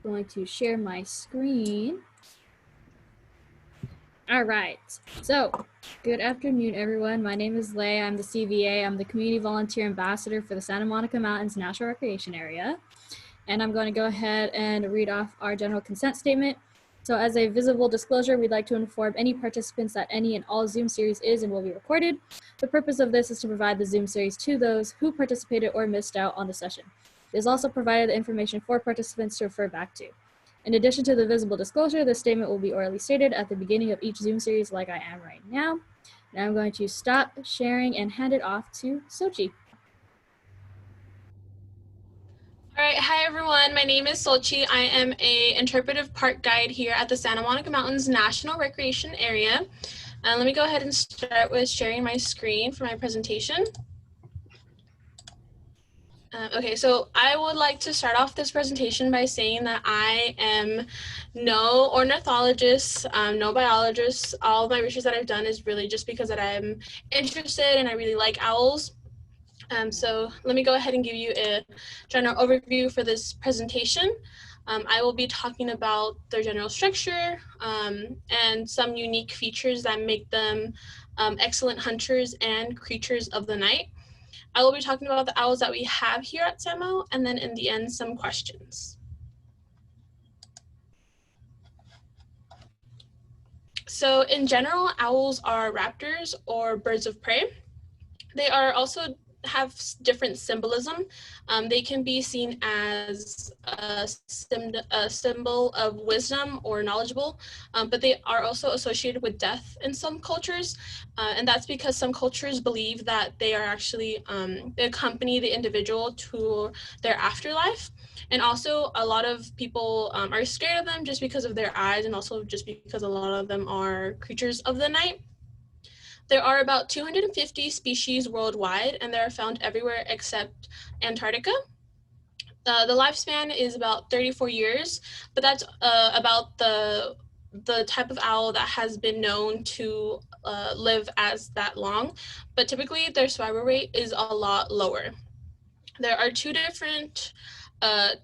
Going to share my screen. All right. So, good afternoon, everyone. My name is Leigh. I'm the CVA. I'm the Community Volunteer Ambassador for the Santa Monica Mountains National Recreation Area. And I'm going to go ahead and read off our general consent statement. So, as a visible disclosure, we'd like to inform any participants that any and all Zoom series is and will be recorded. The purpose of this is to provide the Zoom series to those who participated or missed out on the session. It is also provided the information for participants to refer back to. In addition to the visible disclosure, this statement will be orally stated at the beginning of each Zoom series like I am right now. Now I'm going to stop sharing and hand it off to Xochitl. All right, hi everyone. My name is Xochitl. I am a interpretive park guide here at the Santa Monica Mountains National Recreation Area. Let me go ahead and start with sharing my screen for my presentation. Okay, so I would like to start off this presentation by saying that I am no ornithologist, no biologist. All of my research that I've done is really just because that I'm interested and I really like owls. So let me go ahead and give you a general overview for this presentation. I will be talking about their general structure and some unique features that make them excellent hunters and creatures of the night. I will be talking about the owls that we have here at Samo, and then in the end, some questions. So in general, owls are raptors or birds of prey. They are also have different symbolism. They can be seen as a symbol of wisdom or knowledgeable, but they are also associated with death in some cultures. And that's because some cultures believe that they are actually, they accompany the individual to their afterlife. And also a lot of people are scared of them just because of their eyes and also just because a lot of them are creatures of the night. There are about 250 species worldwide, and they're found everywhere except Antarctica. The lifespan is about 34 years, but that's about the type of owl that has been known to live as that long. But typically, their survival rate is a lot lower. There are two different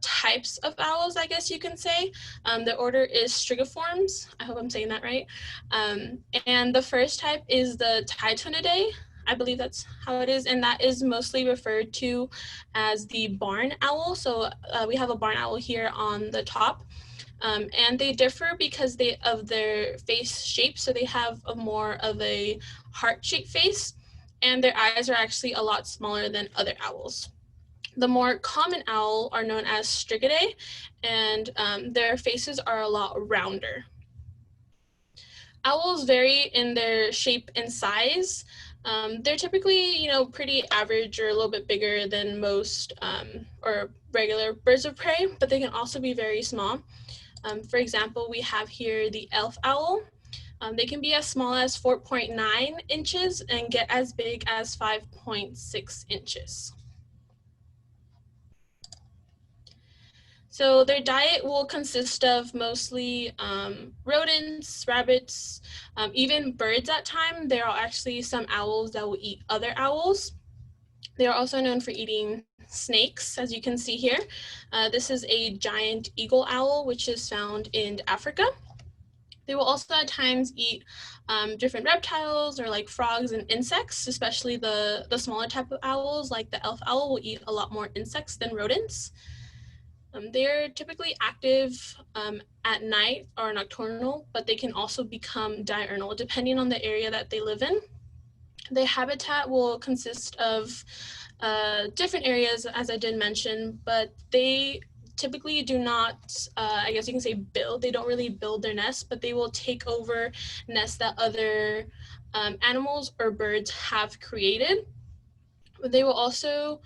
types of owls, I guess you can say. The order is strigiforms. I hope I'm saying that right. And the first type is the Titonidae. I believe that's how it is, and that is mostly referred to as the barn owl. So we have a barn owl here on the top. And they differ because of their face shape. So they have more of a heart-shaped face, and their eyes are actually a lot smaller than other owls. The more common owl are known as Strigidae, and their faces are a lot rounder. Owls vary in their shape and size. They're typically, pretty average or a little bit bigger than most or regular birds of prey, but they can also be very small. For example, we have here the elf owl. They can be as small as 4.9 inches and get as big as 5.6 inches. So their diet will consist of mostly rodents, rabbits, even birds at times. There are actually some owls that will eat other owls. They are also known for eating snakes, as you can see here. This is a giant eagle owl, which is found in Africa. They will also at times eat different reptiles or like frogs and insects, especially the smaller type of owls, like the elf owl will eat a lot more insects than rodents. They're typically active at night or nocturnal, but they can also become diurnal depending on the area that they live in. Their habitat will consist of different areas, as I did mention, but they typically do not, I guess you can say build, they don't really build their nests, but they will take over nests that other animals or birds have created. They will also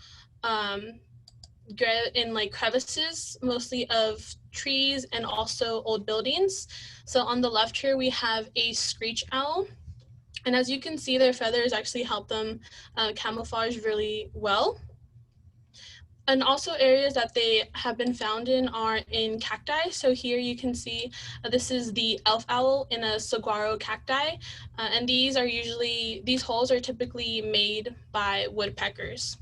in like crevices, mostly of trees and also old buildings. So on the left here, we have a screech owl. And as you can see, their feathers actually help them camouflage really well. And also areas that they have been found in are in cacti. So here you can see this is the elf owl in a saguaro cacti. And these holes are typically made by woodpeckers.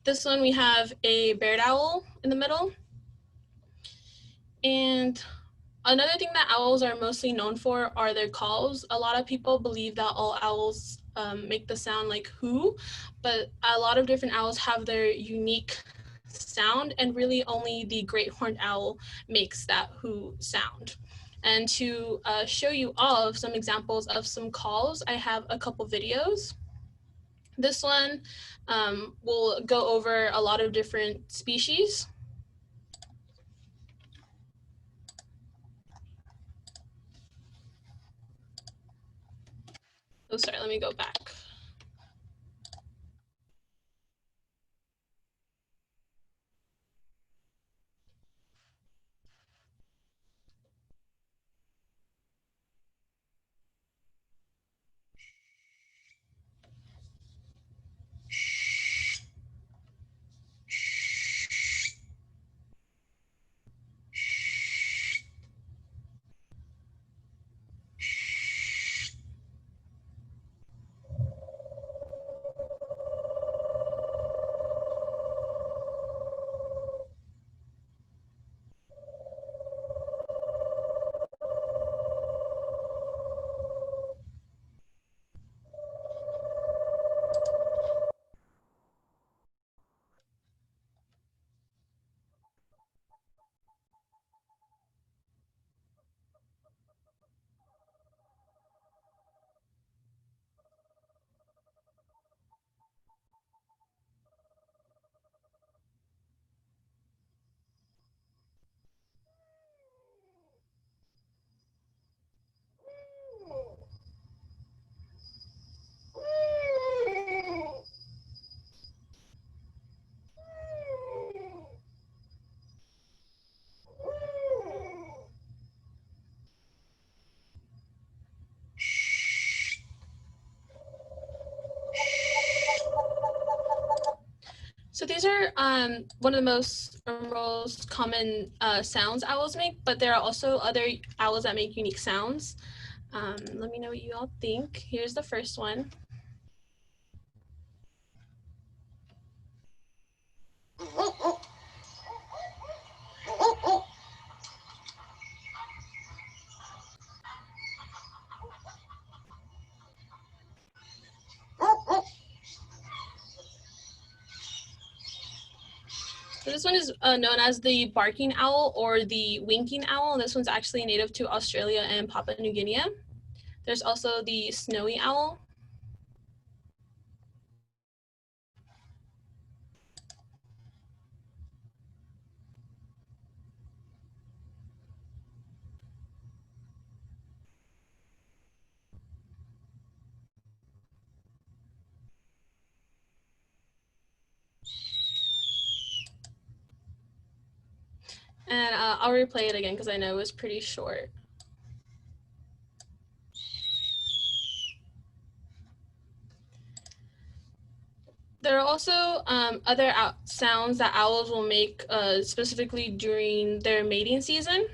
This one we have a barred owl in the middle. And another thing that owls are mostly known for are their calls. A lot of people believe that all owls make the sound like who, but a lot of different owls have their unique sound, and really only the great horned owl makes that who sound. And to show you all of some examples of some calls, I have a couple videos. This one will go over a lot of different species. Oh, sorry, let me go back. So these are one of the most common sounds owls make, but there are also other owls that make unique sounds. Let me know what you all think. Here's the first one. So this one is known as the barking owl or the winking owl. This one's actually native to Australia and Papua New Guinea. There's also the snowy owl. And I'll replay it again because I know it was pretty short. There are also other sounds that owls will make specifically during their mating season.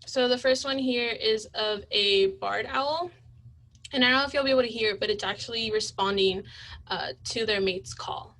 So the first one here is of a barred owl. And I don't know if you'll be able to hear it, but it's actually responding to their mate's call.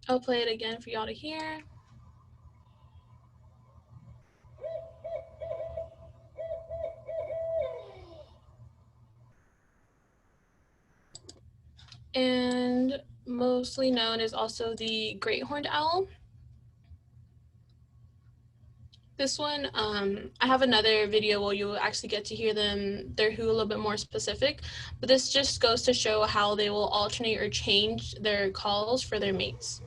I'll play it again for y'all to hear. And mostly known as also the great horned owl. This one, I have another video where you'll actually get to hear their who a little bit more specific, but this just goes to show how they will alternate or change their calls for their mates.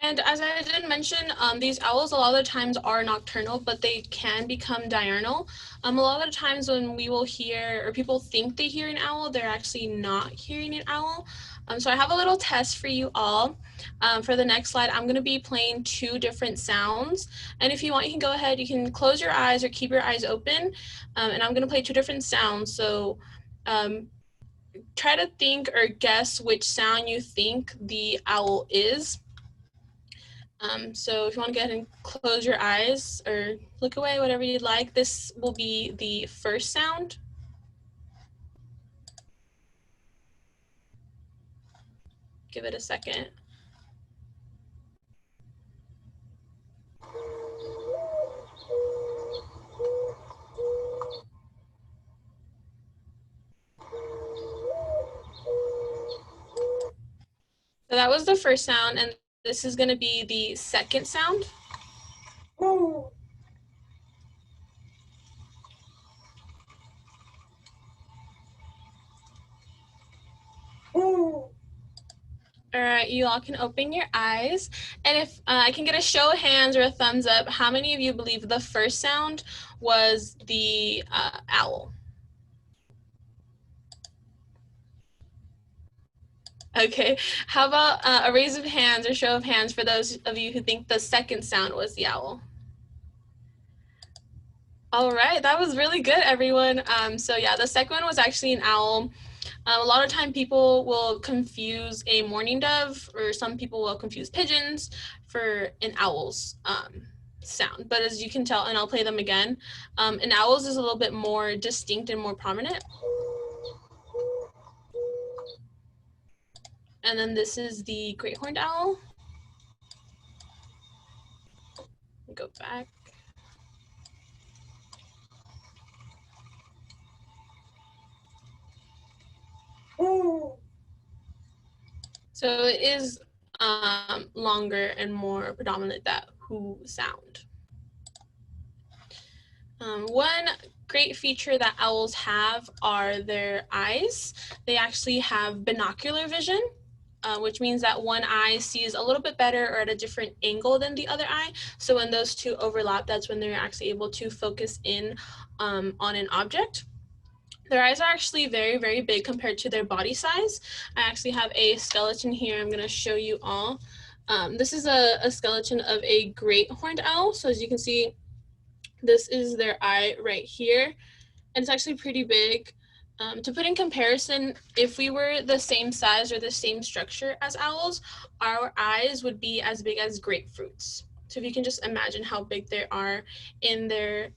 And as I did mention, these owls a lot of the times are nocturnal, but they can become diurnal. A lot of the times when we will hear, or people think they hear an owl, they're actually not hearing an owl. So I have a little test for you all. For the next slide, I'm going to be playing two different sounds. And if you want, you can go ahead, you can close your eyes or keep your eyes open. And I'm going to play two different sounds. So try to think or guess which sound you think the owl is. So if you want to go ahead and close your eyes or look away, whatever you'd like, this will be the first sound. Give it a second. So that was the first sound, and this is going to be the second sound. All right, you all can open your eyes. And if I can get a show of hands or a thumbs up, how many of you believe the first sound was the owl? Okay, how about a raise of hands or show of hands for those of you who think the second sound was the owl? All right, that was really good, everyone. So yeah, the second one was actually an owl. A lot of time people will confuse a mourning dove, or some people will confuse pigeons for an owl's sound. But as you can tell, and I'll play them again, an owl's is a little bit more distinct and more prominent. And then this is the great horned owl. Go back. So it is longer and more predominant, that whoo sound. One great feature that owls have are their eyes. They actually have binocular vision, which means that one eye sees a little bit better or at a different angle than the other eye. So when those two overlap, that's when they're actually able to focus in on an object. Their eyes are actually very, very big compared to their body size. I actually have a skeleton here I'm going to show you all. This is a skeleton of a great horned owl. So as you can see, this is their eye right here, and it's actually pretty big. To put in comparison, if we were the same size or the same structure as owls, our eyes would be as big as grapefruits. So if you can just imagine how big they are in their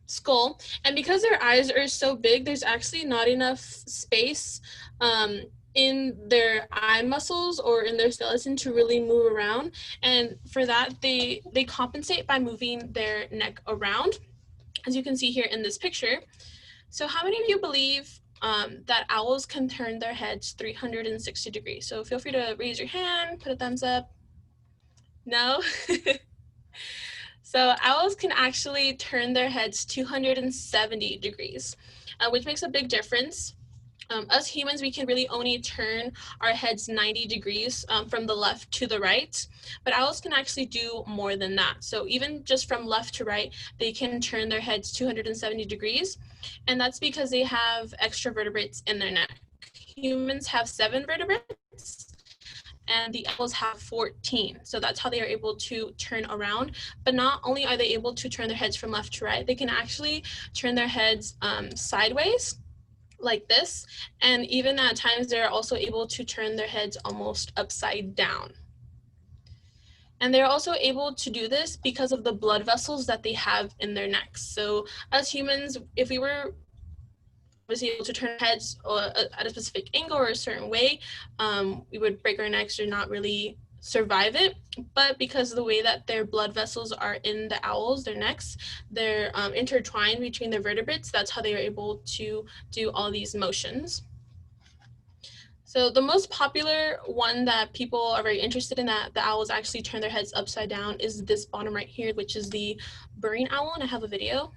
skull. And because their eyes are so big, there's actually not enough space in their eye muscles or in their skeleton to really move around. And for that, they compensate by moving their neck around, as you can see here in this picture. So how many of you believe that owls can turn their heads 360 degrees? So feel free to raise your hand, put a thumbs up. No? So owls can actually turn their heads 270 degrees, which makes a big difference. Us humans, we can really only turn our heads 90 degrees from the left to the right, but owls can actually do more than that. So even just from left to right, they can turn their heads 270 degrees, and that's because they have extra vertebrates in their neck. Humans have 7 vertebrates, and the owls have 14. So that's how they are able to turn around. But not only are they able to turn their heads from left to right, they can actually turn their heads sideways, like this, and even at times they're also able to turn their heads almost upside down. And they're also able to do this because of the blood vessels that they have in their necks. So as humans, if we were obviously able to turn heads at a specific angle or a certain way, we would break our necks or not really survive it. But because of the way that their blood vessels are in the owls, their necks, they're intertwined between their vertebrates. That's how they are able to do all these motions. So the most popular one that people are very interested in, that the owls actually turn their heads upside down, is this bottom right here, which is the burrowing owl, and I have a video.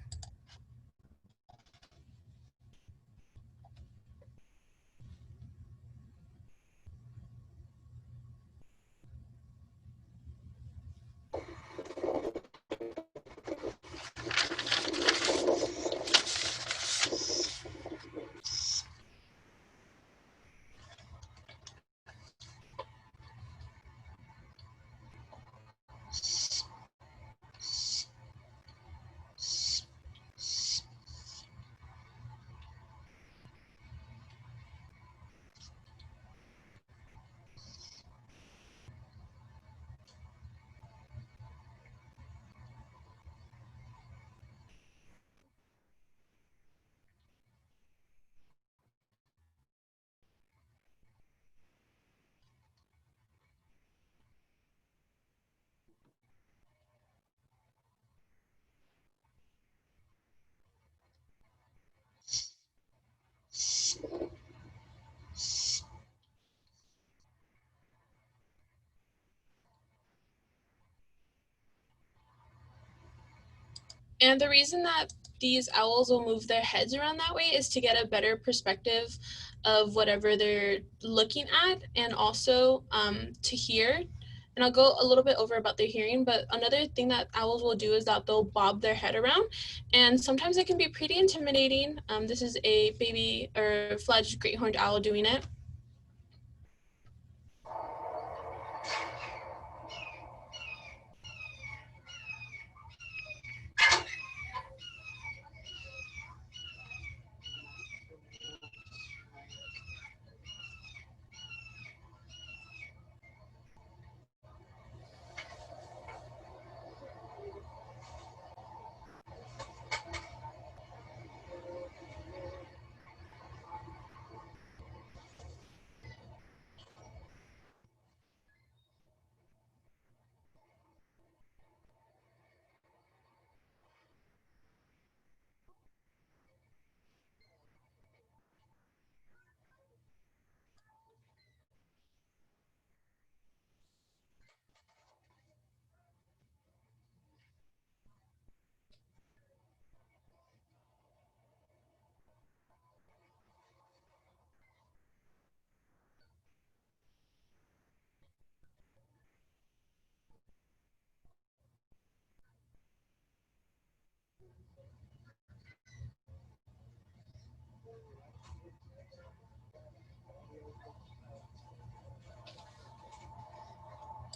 And the reason that these owls will move their heads around that way is to get a better perspective of whatever they're looking at, and also to hear. And I'll go a little bit over about their hearing, but another thing that owls will do is that they'll bob their head around, and sometimes it can be pretty intimidating. This is a baby or fledged great horned owl doing it.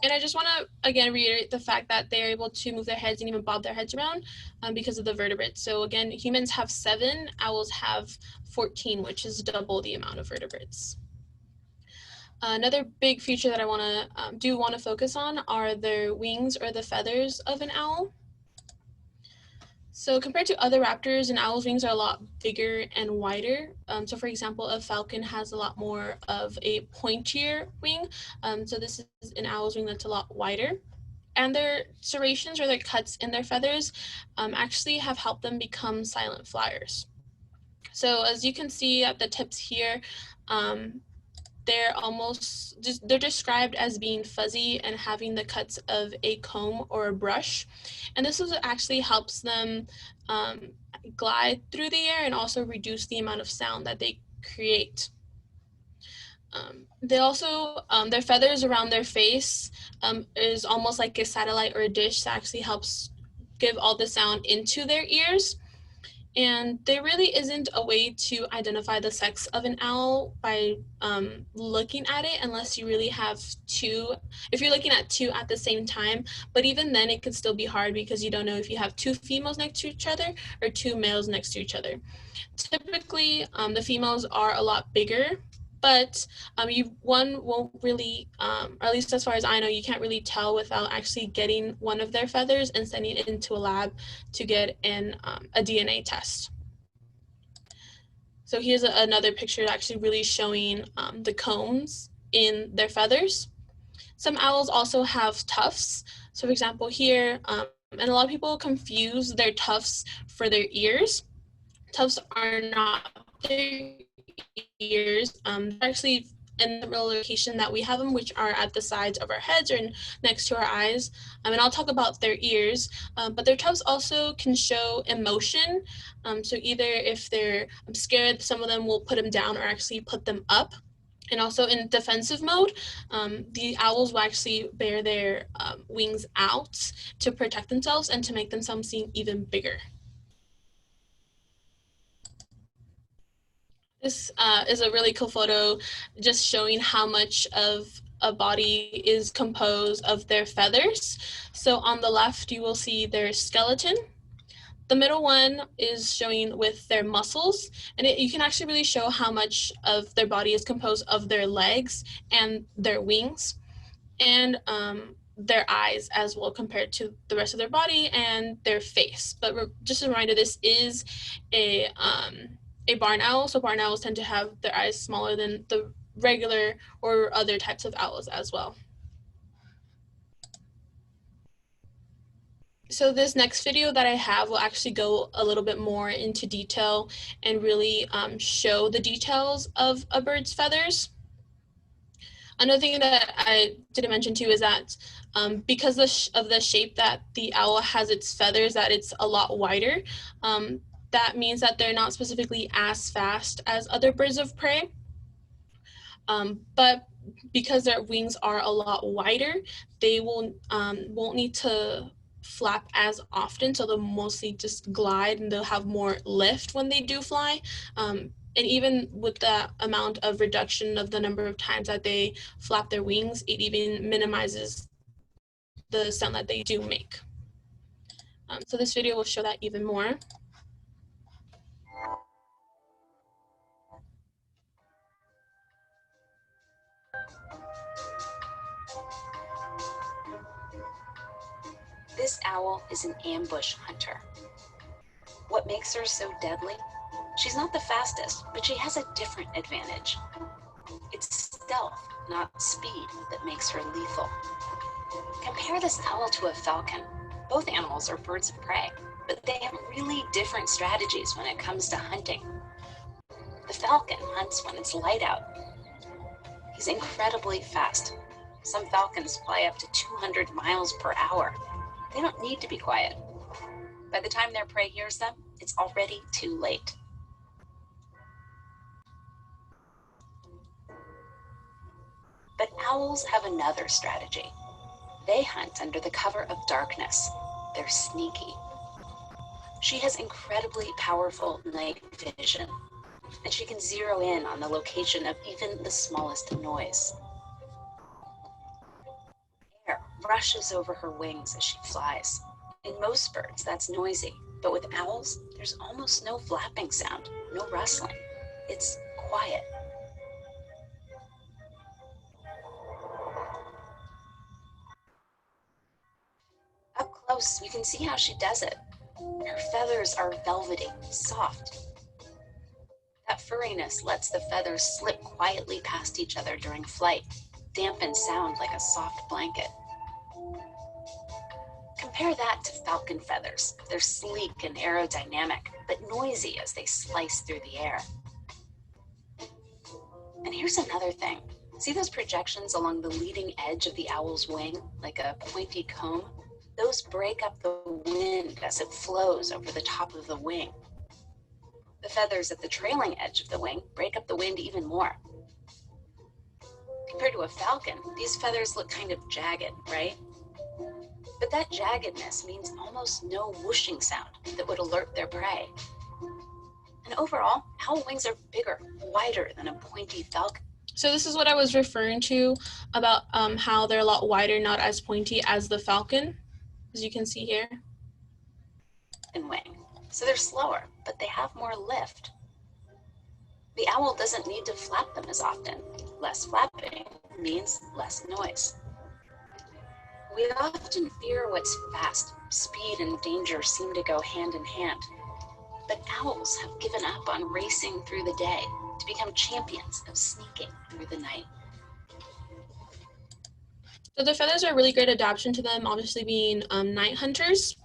And I just want to again reiterate the fact that they're able to move their heads and even bob their heads around because of the vertebrates. So again, humans have 7, owls have 14, which is double the amount of vertebrates. Another big feature that I want to focus on are the wings or the feathers of an owl. So compared to other raptors, an owl's wings are a lot bigger and wider. So for example, a falcon has a lot more of a pointier wing. So this is an owl's wing that's a lot wider. And their serrations or their cuts in their feathers actually have helped them become silent flyers. So as you can see at the tips here, they're described as being fuzzy and having the cuts of a comb or a brush. And this actually helps them glide through the air and also reduce the amount of sound that they create. They also, their feathers around their face is almost like a satellite or a dish that actually helps give all the sound into their ears. And there really isn't a way to identify the sex of an owl by looking at it, unless you really have 2, if you're looking at 2 at the same time. But even then it can still be hard because you don't know if you have 2 females next to each other or 2 males next to each other. Typically, the females are a lot bigger, but one won't really, or at least as far as I know, you can't really tell without actually getting one of their feathers and sending it into a lab to get a DNA test. So here's another picture actually really showing the combs in their feathers. Some owls also have tufts. So for example here, and a lot of people confuse their tufts for their ears. Tufts are not their ears. They're actually in the real location that we have them, which are at the sides of our heads or next to our eyes. And I'll talk about their ears, but their tufts also can show emotion. So either if they're scared, some of them will put them down or actually put them up. And also in defensive mode, the owls will actually bear their wings out to protect themselves and to make themselves seem even bigger. This is a really cool photo just showing how much of a body is composed of their feathers. So on the left, you will see their skeleton. The middle one is showing with their muscles, and you can actually really show how much of their body is composed of their legs and their wings, and their eyes as well compared to the rest of their body and their face. But just a reminder, this is a barn owl, so barn owls tend to have their eyes smaller than the regular or other types of owls as well. So this next video that I have will actually go a little bit more into detail and really show the details of a bird's feathers. Another thing that I didn't mention too is that because of the shape that the owl has its feathers, that it's a lot wider. That means that they're not specifically as fast as other birds of prey. But because their wings are a lot wider, they won't need to flap as often, so they'll mostly just glide and they'll have more lift when they do fly. And even with the amount of reduction of the number of times that they flap their wings, it even minimizes the sound that they do make. So this video will show that even more. This owl is an ambush hunter. What makes her so deadly? She's not the fastest, but she has a different advantage. It's stealth, not speed, that makes her lethal. Compare this owl to a falcon. Both animals are birds of prey, but they have really different strategies when it comes to hunting. The falcon hunts when it's light out. He's incredibly fast. Some falcons fly up to 200 miles per hour. They don't need to be quiet. By the time their prey hears them, it's already too late. But owls have another strategy. They hunt under the cover of darkness. They're sneaky. She has incredibly powerful night vision, and she can zero in on the location of even the smallest noise. Air rushes over her wings as she flies. In most birds, that's noisy, but with owls, there's almost no flapping sound, no rustling. It's quiet. Up close, you can see how she does it. Her feathers are velvety, soft. That furriness lets the feathers slip quietly past each other during flight, dampen sound like a soft blanket. Compare that to falcon feathers. They're sleek and aerodynamic, but noisy as they slice through the air. And here's another thing. See those projections along the leading edge of the owl's wing, like a pointy comb? Those break up the wind as it flows over the top of the wing. The feathers at the trailing edge of the wing break up the wind even more. Compared to a falcon, these feathers look kind of jagged, right? But that jaggedness means almost no whooshing sound that would alert their prey. And overall, owl wings are bigger, wider than a pointy falcon. So this is what I was referring to about how they're a lot wider, not as pointy as the falcon, as you can see here. Wing. So they're slower, but they have more lift. The owl doesn't need to flap them as often. Less flapping means less noise. We often fear what's fast. Speed and danger seem to go hand in hand. But owls have given up on racing through the day to become champions of sneaking through the night. So the feathers are a really great adaptation to them, obviously being night hunters.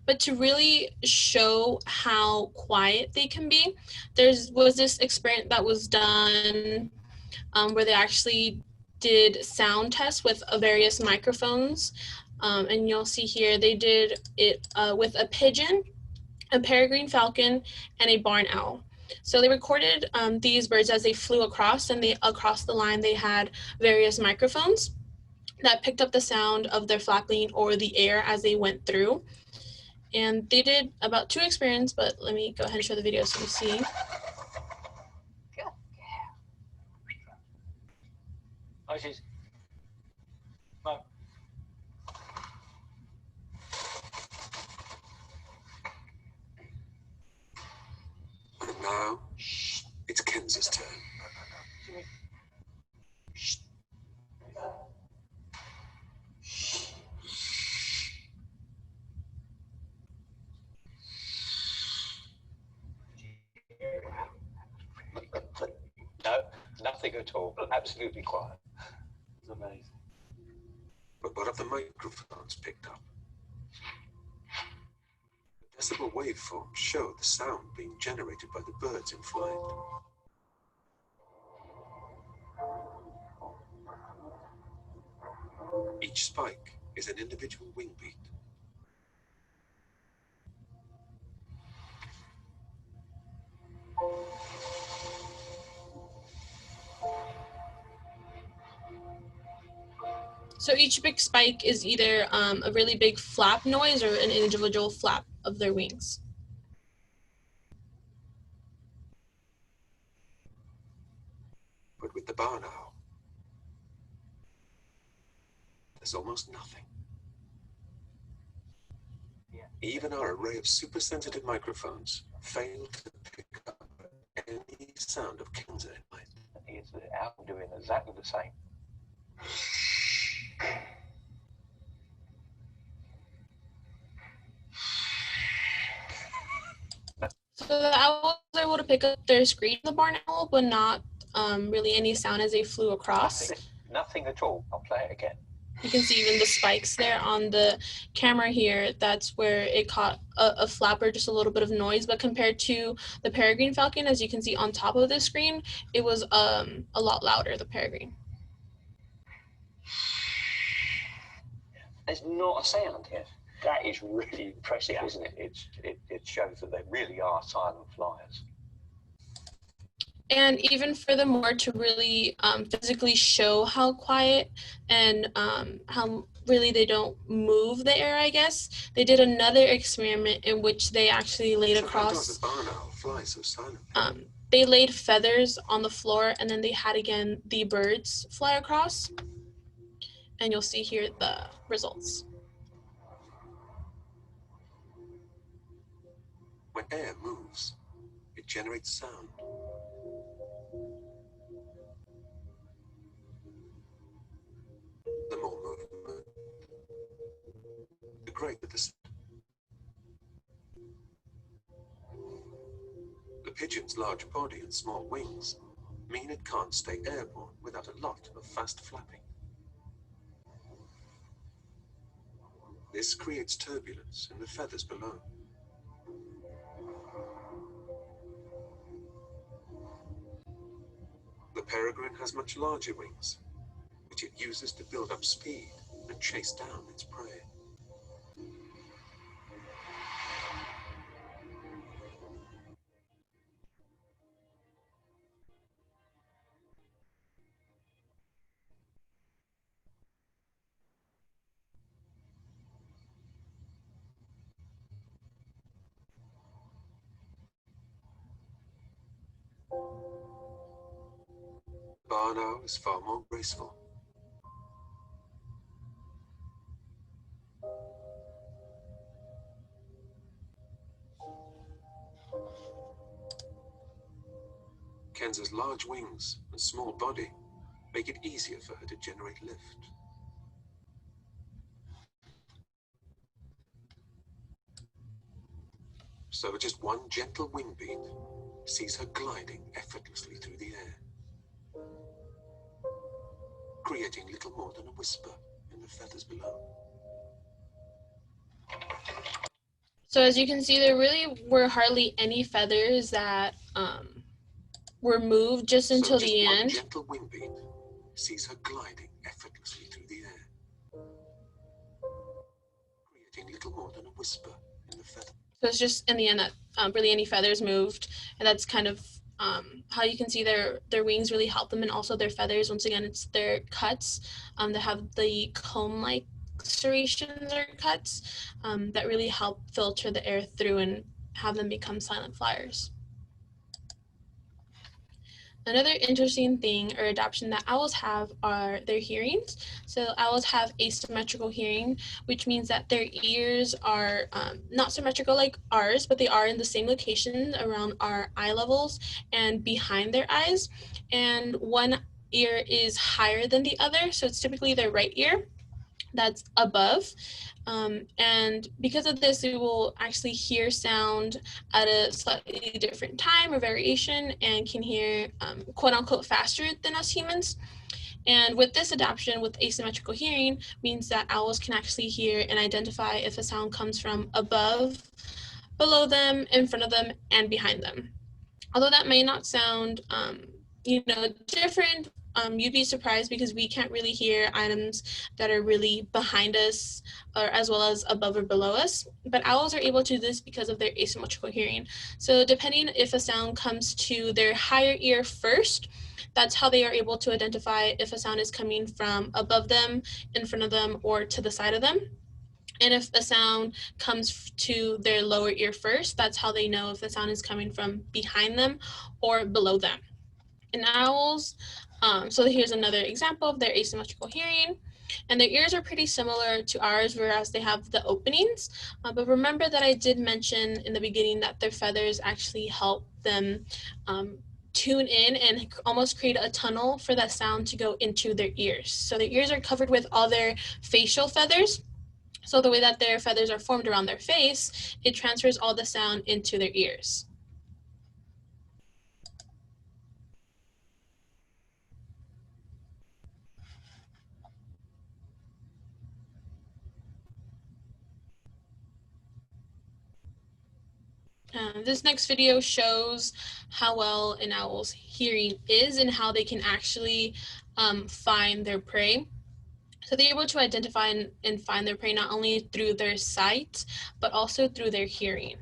But to really show how quiet they can be, was this experiment that was done where they actually did sound tests with various microphones. And you'll see here they did it with a pigeon, a peregrine falcon, and a barn owl. So they recorded these birds as they flew across, and across the line they had various microphones that picked up the sound of their flapping or the air as they went through. And they did about 2 experiments, but let me go ahead and show the video so you see. Oh, she's... No. And now, it's Kenza's turn. No, nothing at all. Absolutely quiet. It's amazing. But what have the microphones picked up? The decibel waveforms show the sound being generated by the birds in flight. Each spike is an individual wing beat. So each big spike is either a really big flap noise or an individual flap of their wings. But with the barn owl, there's almost nothing. Even our array of super-sensitive microphones fail to pick up any sound of Kenza in night. It's the owl doing exactly the same. So the owl was able to pick up their scream, the barn owl, but not really any sound as they flew across. Nothing at all. I'll play it again. You can see even the spikes there on the camera here. That's where it caught a flapper, just a little bit of noise. But compared to the peregrine falcon, as you can see on top of the screen, it was a lot louder, the peregrine. There's not a sound here. That is really impressive, isn't it? It shows that they really are silent flyers. And even furthermore, to really physically show how quiet and how really they don't move the air, I guess, they did another experiment in which they actually laid So how does across, a barn owl fly so silently? they laid feathers on the floor, and then they had again the birds fly across. And you'll see here the results. When air moves, it generates sound. The more movement, the greater the sound. The pigeon's large body and small wings mean it can't stay airborne without a lot of fast flapping. This creates turbulence in the feathers below. The peregrine has much larger wings, which it uses to build up speed and chase down its prey. The barn owl is far more graceful. Kenza's large wings and small body make it easier for her to generate lift. So So just one gentle wind beat sees her gliding effortlessly through the air, creating little more than a whisper in the feathers below. So as you can see, there really were hardly any feathers that were moved just until just the one end. Gentle wind beat sees her gliding effortlessly through the air, creating little more than a whisper in the feather. So it's just in the end that really any feathers moved, and that's kind of how you can see their wings really help them, and also their feathers. Once again, it's their cuts that have the comb-like serrations or cuts that really help filter the air through and have them become silent flyers. Another interesting thing or adaptation that owls have are their hearings. So owls have asymmetrical hearing, which means that their ears are not symmetrical like ours, but they are in the same location around our eye levels and behind their eyes. And one ear is higher than the other, so it's typically their right ear that's above. And because of this, we will actually hear sound at a slightly different time or variation and can hear quote unquote faster than us humans. And with this adaptation with asymmetrical hearing means that owls can actually hear and identify if a sound comes from above, below them, in front of them, and behind them. Although that may not sound, different, you'd be surprised because we can't really hear items that are really behind us or as well as above or below us. But owls are able to do this because of their asymmetrical hearing. So depending if a sound comes to their higher ear first, that's how they are able to identify if a sound is coming from above them, in front of them, or to the side of them. And if a sound comes to their lower ear first, that's how they know if the sound is coming from behind them or below them. In owls, so here's another example of their asymmetrical hearing. And their ears are pretty similar to ours, whereas they have the openings. But remember that I did mention in the beginning that their feathers actually help them tune in and almost create a tunnel for that sound to go into their ears. So their ears are covered with all their facial feathers. So the way that their feathers are formed around their face, it transfers all the sound into their ears. This next video shows how well an owl's hearing is and how they can actually find their prey. So they're able to identify and find their prey not only through their sight, but also through their hearing.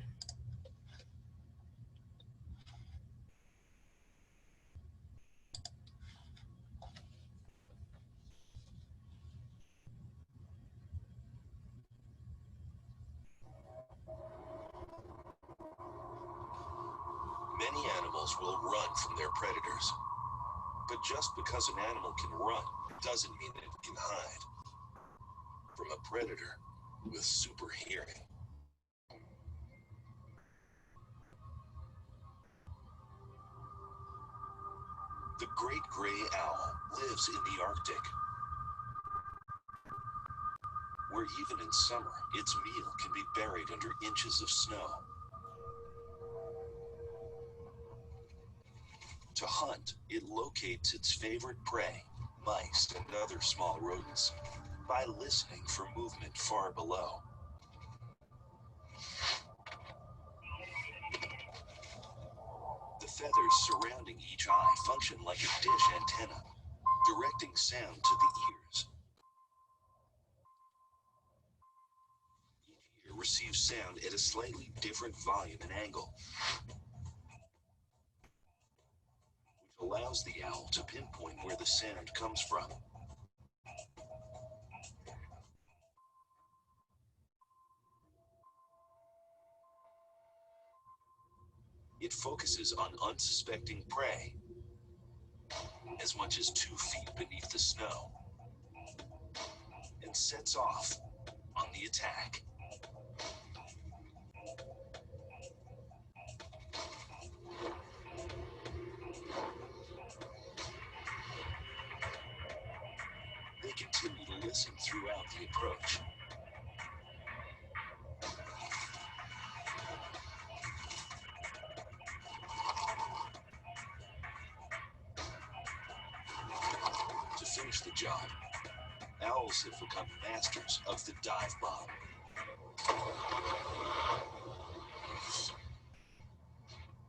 Many animals will run from their predators. But just because an animal can run doesn't mean it can hide from a predator with super hearing. The great gray owl lives in the Arctic, where even in summer, its meal can be buried under inches of snow. To hunt, it locates its favorite prey, mice and other small rodents, by listening for movement far below. The feathers surrounding each eye function like a dish antenna, directing sound to the ears. Each ear receives sound at a slightly different volume and angle, which allows the owl to pinpoint where the sound comes from. It focuses on unsuspecting prey as much as 2 feet beneath the snow and sets off on the attack. They continue to listen throughout the approach. owls have become masters of the dive bomb.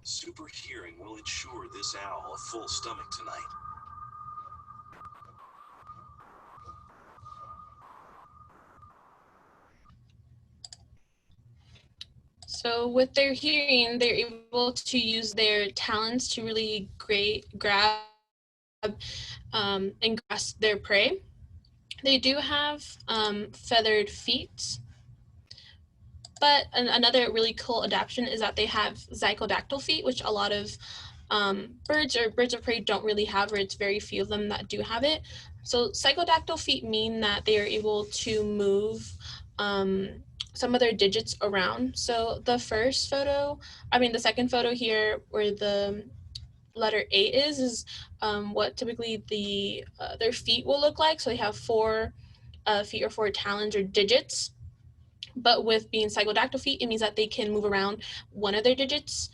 Super hearing will ensure this owl a full stomach tonight. So with their hearing, they're able to use their talons to really grab and grasp their prey. They do have feathered feet, but another really cool adaptation is that they have zygodactyl feet, which a lot of birds or birds of prey don't really have, or it's very few of them that do have it. So zygodactyl feet mean that they are able to move some of their digits around. So the second photo here where the letter A is what typically their feet will look like. So they have 4 feet or 4 talons or digits. But with being zygodactyl feet, it means that they can move around one of their digits.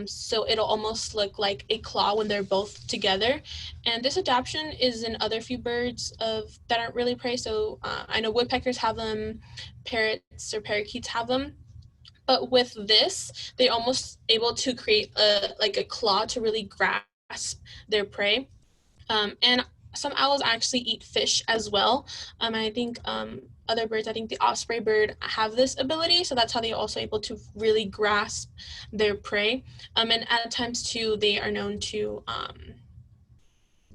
So it'll almost look like a claw when they're both together. And this adaptation is in other few birds that aren't really prey. So I know woodpeckers have them, parrots or parakeets have them. But with this, they're almost able to create a claw to really grasp their prey. And some owls actually eat fish as well. I think other birds, I think the osprey bird have this ability. So that's how they're also able to really grasp their prey. And at times too, they are known to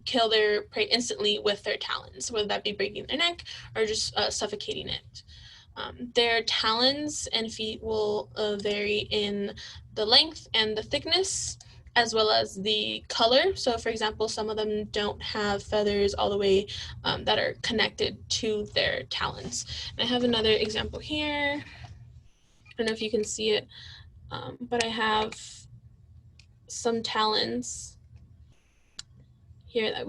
kill their prey instantly with their talons, whether that be breaking their neck or just suffocating it. Their talons and feet will vary in the length and the thickness, as well as the color. So for example, some of them don't have feathers all the way that are connected to their talons. And I have another example here. I don't know if you can see it, but I have some talons here that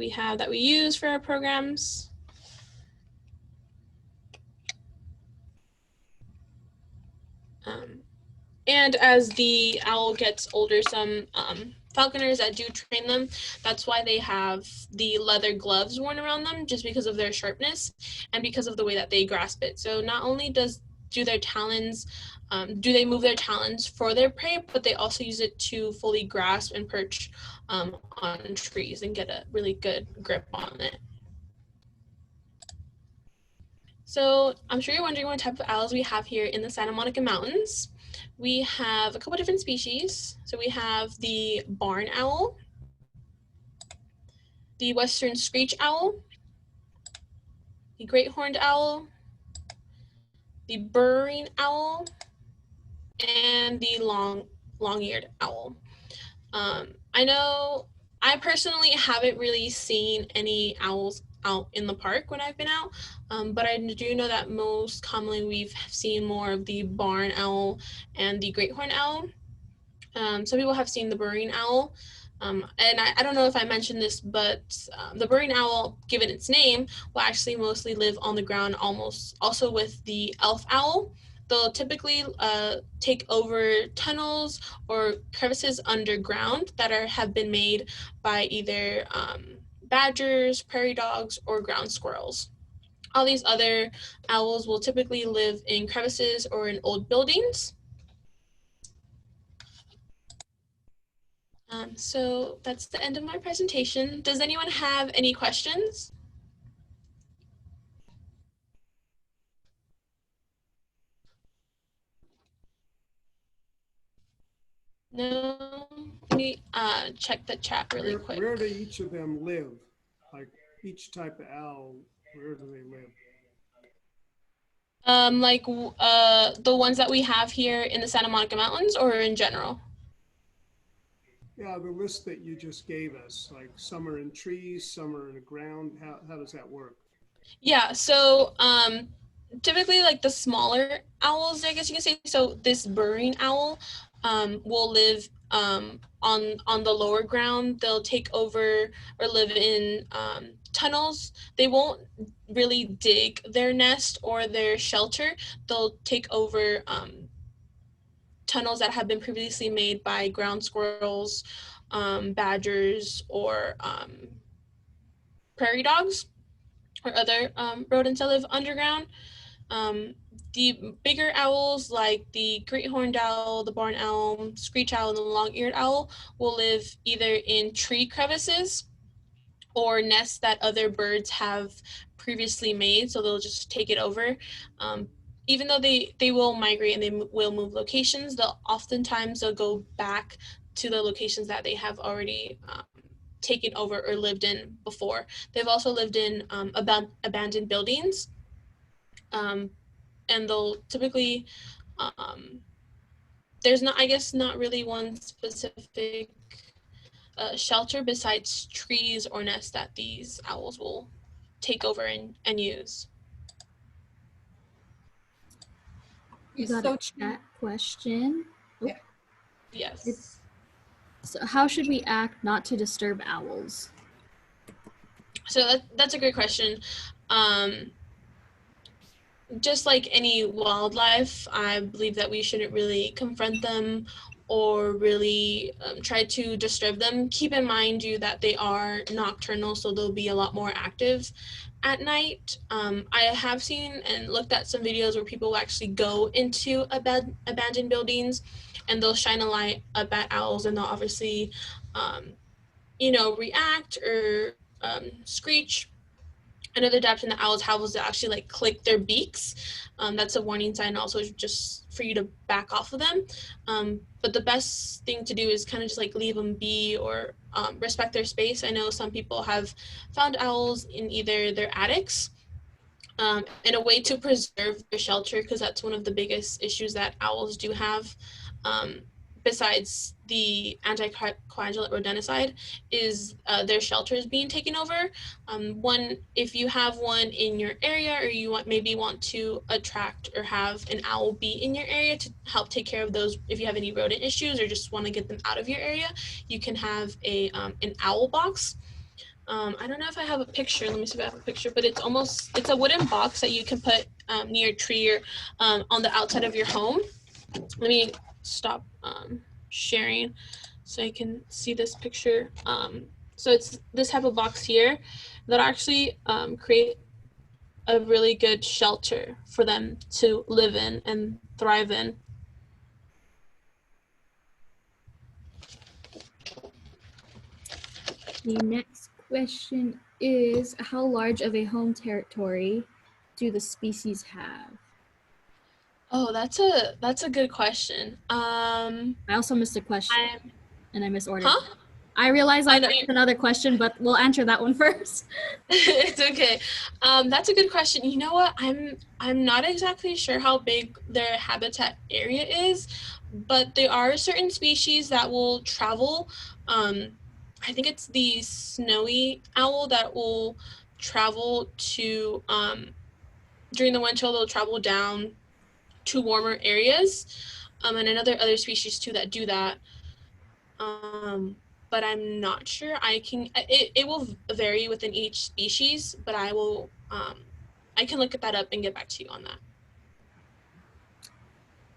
we use for our programs. And as the owl gets older, some falconers that do train them, that's why they have the leather gloves worn around them, just because of their sharpness and because of the way that they grasp it. So not only do their talons, do they move their talons for their prey, but they also use it to fully grasp and perch on trees and get a really good grip on it. So I'm sure you're wondering what type of owls we have here in the Santa Monica Mountains. We have a couple different species. So we have the barn owl, the western screech owl, the great horned owl, the burrowing owl, and the long-eared owl. I know I personally haven't really seen any owls out in the park when I've been out, but I do know that most commonly we've seen more of the barn owl and the great horned owl. Some people have seen the burrowing owl, and I don't know if I mentioned this, but the burrowing owl, given its name, will actually mostly live on the ground, also with the elf owl. They'll typically take over tunnels or crevices underground that have been made by either badgers, prairie dogs, or ground squirrels. All these other owls will typically live in crevices or in old buildings. So that's the end of my presentation. Does anyone have any questions? No? Let me check the chat really quick. Where do each of them live? Like each type of owl, where do they live? The ones that we have here in the Santa Monica Mountains, or in general? Yeah, the list that you just gave us, like some are in trees, some are in the ground. How does that work? Yeah, so typically like the smaller owls, I guess you can say, so this burrowing owl will live on the lower ground. They'll take over or live in tunnels. They won't really dig their nest or their shelter. They'll take over tunnels that have been previously made by ground squirrels, badgers, or prairie dogs. or other rodents that live underground. The bigger owls, like the great horned owl, the barn owl, screech owl, and the long-eared owl, will live either in tree crevices or nests that other birds have previously made, so they'll just take it over. Even though they will migrate and they will move locations, they'll go back to the locations that they have already taken over or lived in before. They've also lived in abandoned buildings, and they'll typically, there's not really one specific shelter besides trees or nests that these owls will take over and use. You got a chat question. Oh. Yes. So how should we act not to disturb owls? So that's a great question. Just like any wildlife, I believe that we shouldn't really confront them or really try to disturb them. Keep in mind that they are nocturnal, so they'll be a lot more active at night. I have seen and looked at some videos where people actually go into abandoned buildings and they'll shine a light up at owls, and they'll obviously react or screech. Another adaptation that owls have was to actually like click their beaks. That's a warning sign, also just for you to back off of them. But the best thing to do is kind of just like leave them be or respect their space. I know some people have found owls in either their attics, in a way to preserve their shelter, because that's one of the biggest issues that owls do have. Besides the anticoagulant rodenticide, is their shelters being taken over. If you have one in your area, or you maybe want to attract or have an owl be in your area to help take care of those, if you have any rodent issues or just want to get them out of your area, you can have an owl box. I don't know if I have a picture. Let me see if I have a picture, but it's a wooden box that you can put near a tree or on the outside of your home. Let me stop sharing so I can see this picture. So it's this type of box here that actually create a really good shelter for them to live in and thrive in. The next question is, how large of a home territory do the species have? Oh, that's a good question. I also missed a question and I misordered. Huh? I realize I missed another question, but we'll answer that one first. It's okay. That's a good question. You know what? I'm not exactly sure how big their habitat area is, but there are certain species that will travel. I think it's the snowy owl that will travel to during the winter. They'll travel down to warmer areas, and other species too that do that. But I'm not sure. It will vary within each species, but I can look that up and get back to you on that.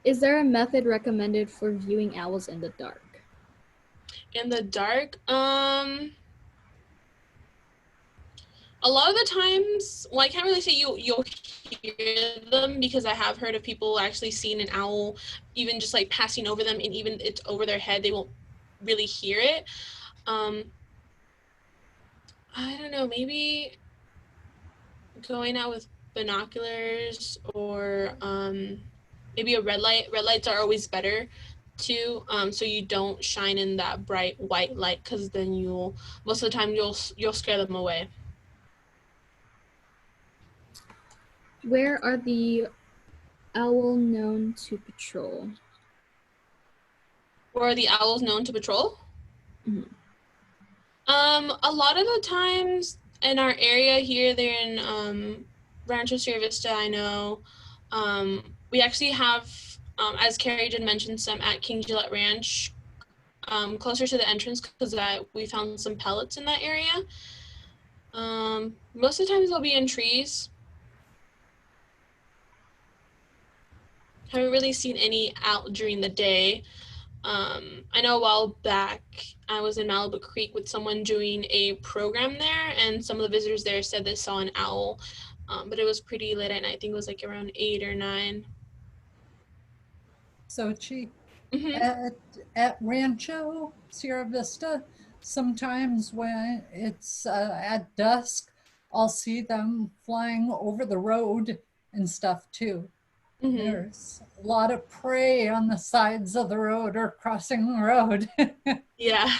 Is there a method recommended for viewing owls in the dark? In the dark, a lot of the times, well, I can't really say you'll hear them, because I have heard of people actually seeing an owl, even just like passing over them, and even it's over their head, they won't really hear it. I don't know, maybe going out with binoculars or maybe a red light. Red lights are always better too, so you don't shine in that bright white light, because then most of the time you'll scare them away. Where are the owl known to patrol? Where are the owls known to patrol? Mm-hmm. A lot of the times in our area here, they're in Rancho Vista, I know. We actually have, as Carrie did mention, some at King Gillette Ranch, closer to the entrance, because we found some pellets in that area. Most of the times they'll be in trees. Haven't really seen any out during the day. I know a while back I was in Malibu Creek with someone doing a program there, and some of the visitors there said they saw an owl, but it was pretty late at night. I think it was like around 8 or 9. Xochitl, Mm-hmm. at Rancho Sierra Vista, sometimes when it's at dusk, I'll see them flying over the road and stuff too. Mm-hmm. There's a lot of prey on the sides of the road or crossing the road. Yeah.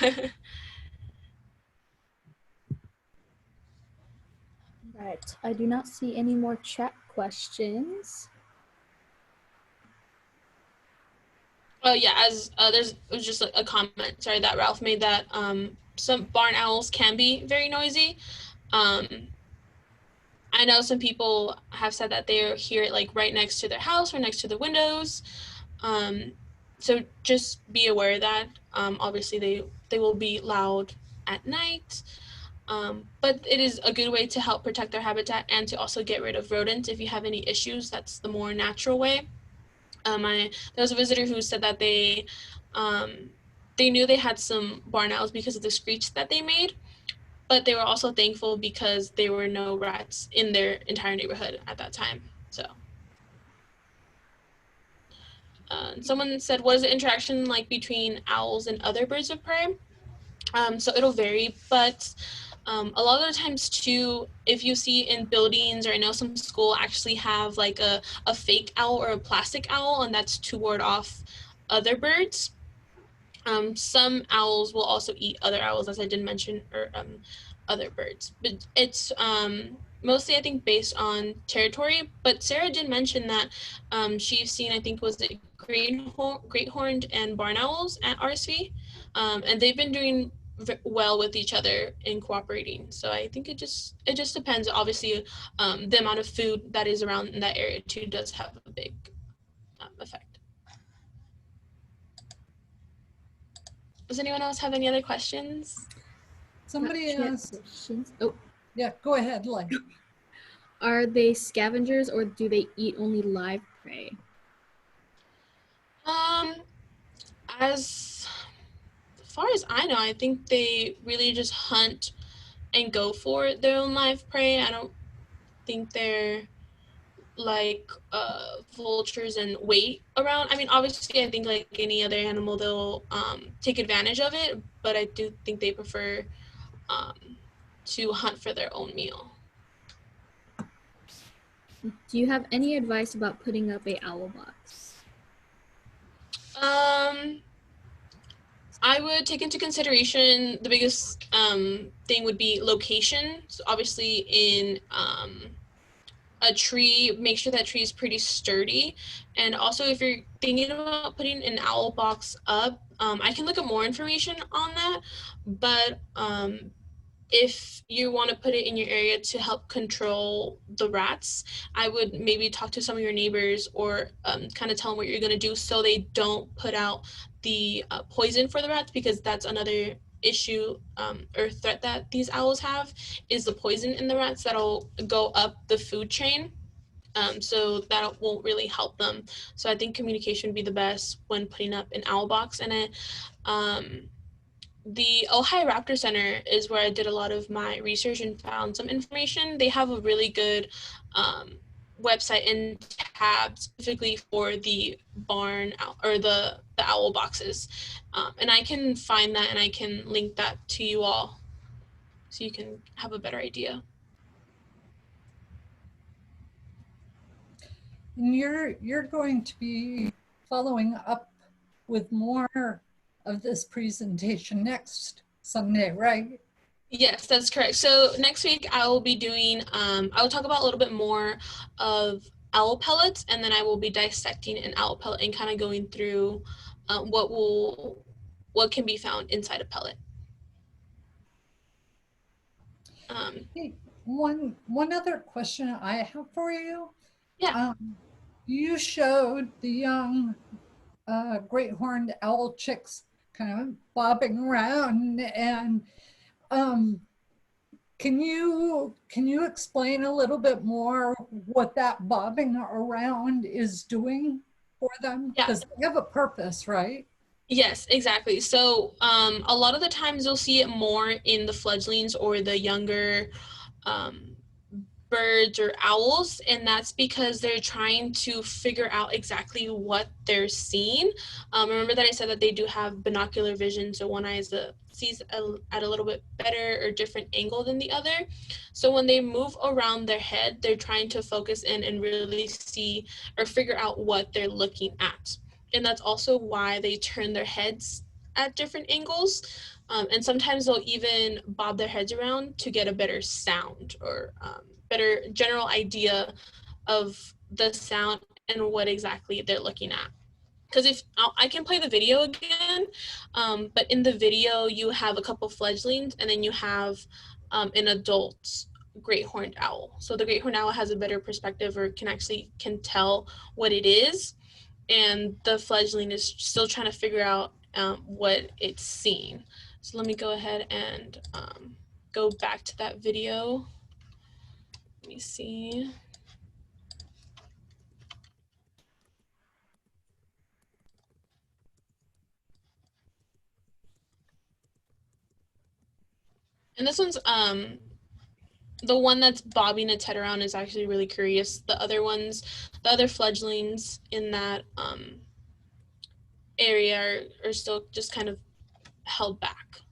Right. I do not see any more chat questions. Oh yeah, as it was just a comment, sorry, that Ralph made, that some barn owls can be very noisy. I know some people have said that they hear it like right next to their house or next to the windows. So just be aware of that. Obviously they will be loud at night. But it is a good way to help protect their habitat and to also get rid of rodents if you have any issues. That's the more natural way. There was a visitor who said that they knew they had some barn owls because of the screech that they made, but they were also thankful because there were no rats in their entire neighborhood at that time. So someone said, what is the interaction like between owls and other birds of prey? So it'll vary, but a lot of the times too, if you see in buildings, or I know some school actually have like a fake owl or a plastic owl, and that's to ward off other birds. Some owls will also eat other owls, as I did mention, or other birds. But it's mostly, I think, based on territory. But Sarah did mention that she's seen, I think, was it great horned and barn owls at RSV, and they've been doing well with each other in cooperating. So I think it just depends. Obviously, the amount of food that is around in that area too does have a big effect. Does anyone else have any other questions? Somebody asked. Questions. Oh, Yeah, go ahead, Lynn. are they scavengers or do they eat only live prey? As far as I know, I think they really just hunt and go for their own live prey. I don't think they're like vultures and wait around. I mean, obviously, I think like any other animal, they'll take advantage of it, but I do think they prefer to hunt for their own meal. Do you have any advice about putting up a owl box? I would take into consideration the biggest thing would be location. So obviously in a tree, make sure that tree is pretty sturdy. And also if you're thinking about putting an owl box up, I can look at more information on that, but if you want to put it in your area to help control the rats, I would maybe talk to some of your neighbors or kind of tell them what you're going to do so they don't put out the poison for the rats, because that's another issue or threat that these owls have, is the poison in the rats that'll go up the food chain. So that won't really help them. So I think communication would be the best when putting up an owl box in it. The Ojai Raptor Center is where I did a lot of my research and found some information. They have a really good website and tab specifically for the barn or the owl boxes. And I can find that and I can link that to you all so you can have a better idea. And you're going to be following up with more of this presentation next Sunday, right? Yes, that's correct. So next week I will be doing, I will talk about a little bit more of owl pellets, and then I will be dissecting an owl pellet and kind of going through what can be found inside a pellet. Hey, one other question I have for you. Yeah. You showed the young great horned owl chicks kind of bobbing around, and can you explain a little bit more what that bobbing around is doing for them? Yeah. Because they have a purpose, right? Yes, exactly. So a lot of the times you'll see it more in the fledglings or the younger um, birds or owls, and that's because they're trying to figure out exactly what they're seeing. Remember that I said that they do have binocular vision, so one eye sees at a little bit better or different angle than the other. So when they move around their head, they're trying to focus in and really see or figure out what they're looking at. And that's also why they turn their heads at different angles. And sometimes they'll even bob their heads around to get a better sound or better general idea of the sound and what exactly they're looking at. Because if I can play the video again, but in the video you have a couple fledglings and then you have an adult great horned owl. So the great horned owl has a better perspective or can tell what it is, and the fledgling is still trying to figure out what it's seeing. So let me go ahead and go back to that video. Let me see. And this one's the one that's bobbing its head around is actually really curious. The other fledglings in that area are still just kind of held back.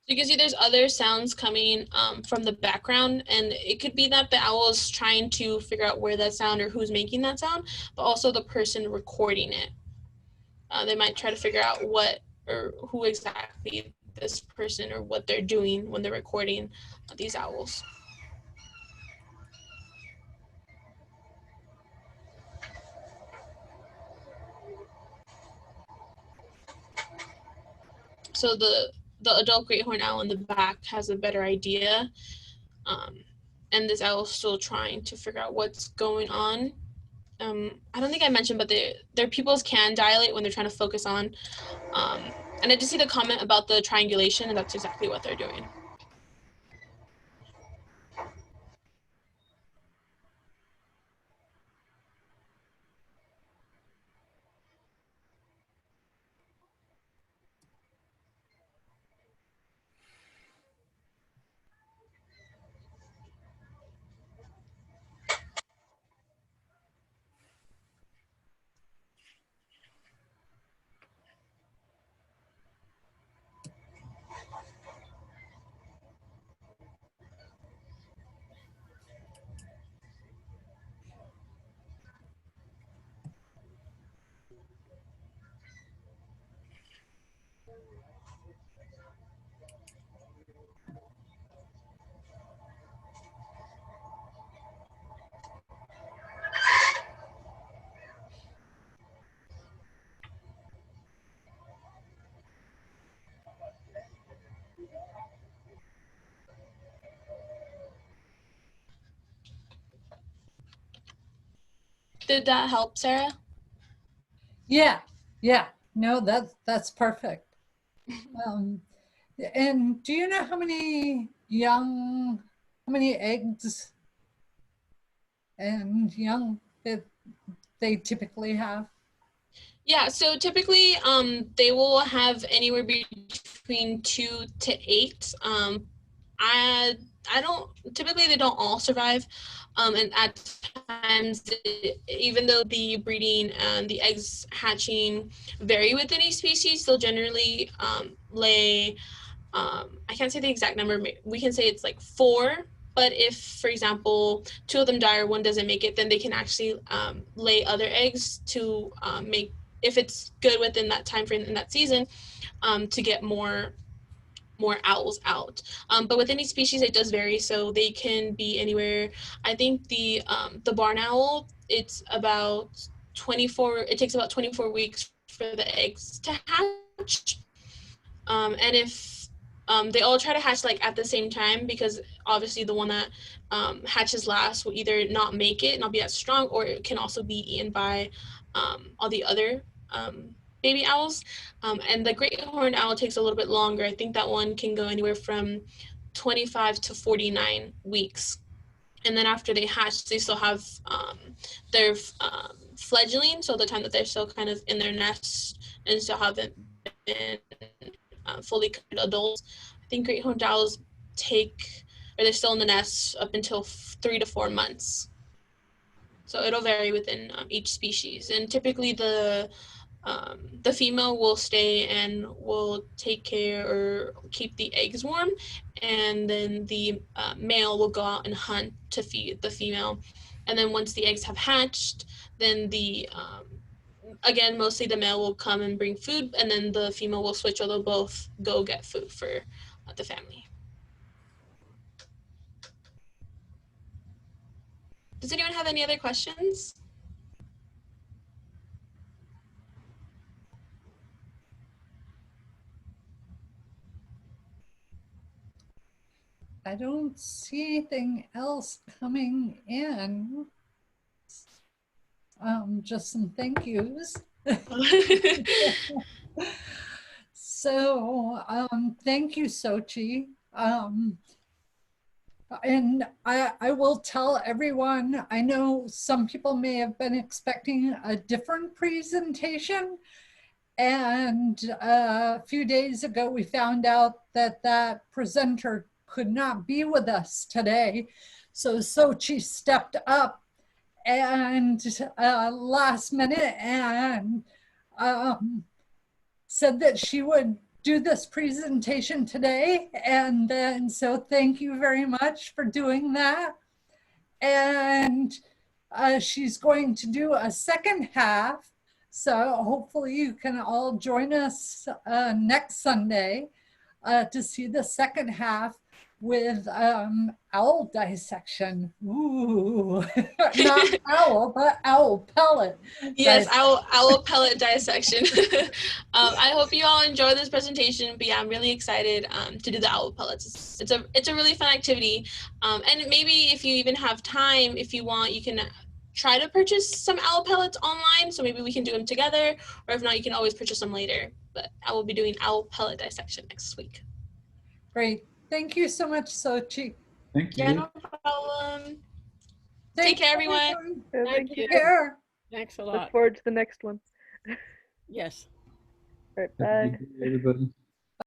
So you can see there's other sounds coming from the background, and it could be that the owl is trying to figure out where that sound or who's making that sound, but also the person recording it. They might try to figure out what or who exactly this person or what they're doing when they're recording these owls. So the adult great horned owl in the back has a better idea, and this owl is still trying to figure out what's going on. I don't think I mentioned, but their pupils can dilate when they're trying to focus on. And I just see the comment about the triangulation, and that's exactly what they're doing. Did that help, Sarah? Yeah, yeah. No, that's perfect. And do you know how many eggs and young that they typically have? Yeah, so typically they will have anywhere between 2 to 8. I don't typically they don't all survive, and at times even though the breeding and the eggs hatching vary within each species, they'll generally lay I can't say the exact number, we can say it's like 4, but if for example 2 of them die or one doesn't make it, then they can actually lay other eggs to make, if it's good within that time frame in that season, to get more owls out. But within each species it does vary, so they can be anywhere. I think the barn owl, it's about 24, it takes about 24 weeks for the eggs to hatch. And if they all try to hatch like at the same time, because obviously the one that hatches last will either not make it, not be as strong, or it can also be eaten by all the other baby owls. And the great horned owl takes a little bit longer. I think that one can go anywhere from 25 to 49 weeks. And then after they hatch, they still have their fledgling, so the time that they're still kind of in their nest and still haven't been fully adults. I think great horned owls they're still in the nest up until 3 to 4 months. So it'll vary within each species. And typically the female will stay and will take care or keep the eggs warm, and then the male will go out and hunt to feed the female. And then once the eggs have hatched, then again, mostly the male will come and bring food, and then the female will switch, or they'll both go get food for the family. Does anyone have any other questions? I don't see anything else coming in. Just some thank yous. So thank you, Xochitl. And I will tell everyone, I know some people may have been expecting a different presentation, and a few days ago we found out that that presenter could not be with us today. So Xochitl stepped up and last minute and said that she would do this presentation today. And then, so thank you very much for doing that. And she's going to do a second half. So hopefully you can all join us next Sunday to see the second half with owl dissection. Ooh, not owl, but owl pellet. Yes, owl pellet dissection. I hope you all enjoy this presentation. But yeah, I'm really excited to do the owl pellets. It's a really fun activity. And maybe if you even have time, if you want, you can try to purchase some owl pellets online. So maybe we can do them together, or if not, you can always purchase them later. But I will be doing owl pellet dissection next week. Great. Thank you so much, Xochitl. Thank you. Yeah, no problem. Take care, everyone. Thank you. Take care. Thanks a lot. Look forward to the next one. Yes. All right, bye. Everybody.